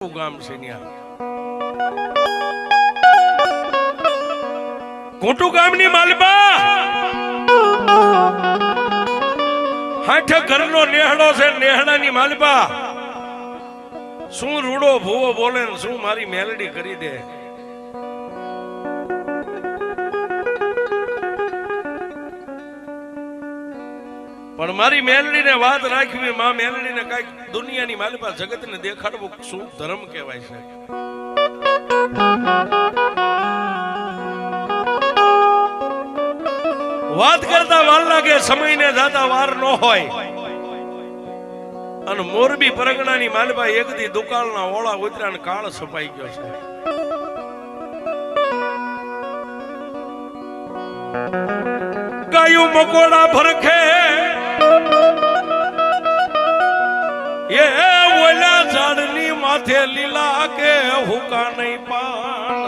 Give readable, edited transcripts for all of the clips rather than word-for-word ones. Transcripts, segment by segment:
ગામ છે કોટુ ગામની માલબા હાઠ ઘરનો નેહડો છે. નેહડાની માલબા શું રૂડો ભૂવો બોલે ને શું મારી મેલડી કરી દે. પણ મારી મેલડી ને વાત રાખવી, માં મેલડી ને કઈક દુનિયાની માલબા જગત ને દેખાડવું શું ધર્મ કહેવાય છે. વાત કરતા વાર લાગે, સમય ને જાતા વાર ન હોય. અને મોરબી પરગણાની માલબા એક દી દુકાળના ઓળા ઉતર્યા ને કાળ સપાઈ ગયો છે. ગાયું મકોડા ભરખે એ ઓલા ઝાડની માથે લીલા કે હુકા નહીં પાન.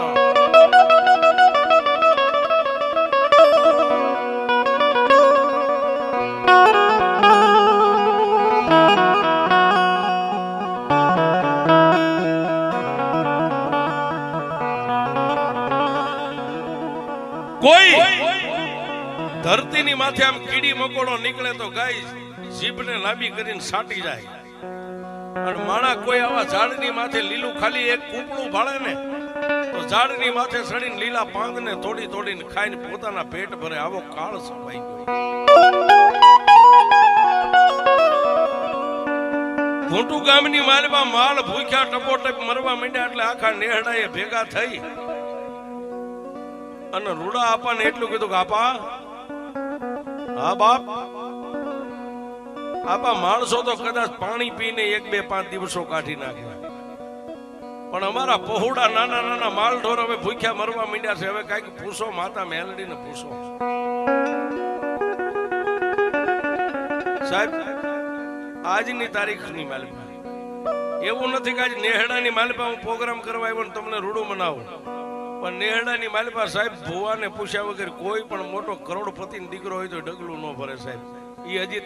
કોઈ ધરતીની માથે આમ કીડી મકોડો નીકળે તો ગાય જીભને લાંબી કરીને સાટી જાય. અને માણા કોઈ આવા ઝાડની માથે લીલું ખાલી એક કૂપડું ભાળે ને તો ઝાડની માથે સડીને લીલા પાંદને તોડી તોડીને ખાઈને પોતાના પેટ ભરે. આવો કાળ સપાઈ ગયો. મોટું ગામની માલમાં માલ ભૂખ્યા ટપોટપ મરવા માંડ્યા એટલે આખા નેહડાએ ભેગા થઈ અને રૂડા આપાને એટલું કીધું કે આપા, હા બાપ, આપા માણસો તો કદાચ પાણી પીને 1-2-5 દિવસો કાઢી નાખે, પણ અમારા પહોળા નાના નાના માલ ઢોર હવે ભૂખ્યા મરવા માંડ્યા છે. હવે કઈક પૂછો, માતા મેલડીને પૂછો. સાહેબ, આજની તારીખની માલપા એવું નથી કે આજ નેહડાની માલપા હું પ્રોગ્રામ કરવા આવ્યો ને તમને રૂડું મનાવું, પણ નેહડાની માલપા સાહેબ ભુવાને પૂછ્યા વગર કોઈ પણ મોટો કરોડપતિ દીકરો હોય તો ડગલું ન ભરે સાહેબ. એ હજી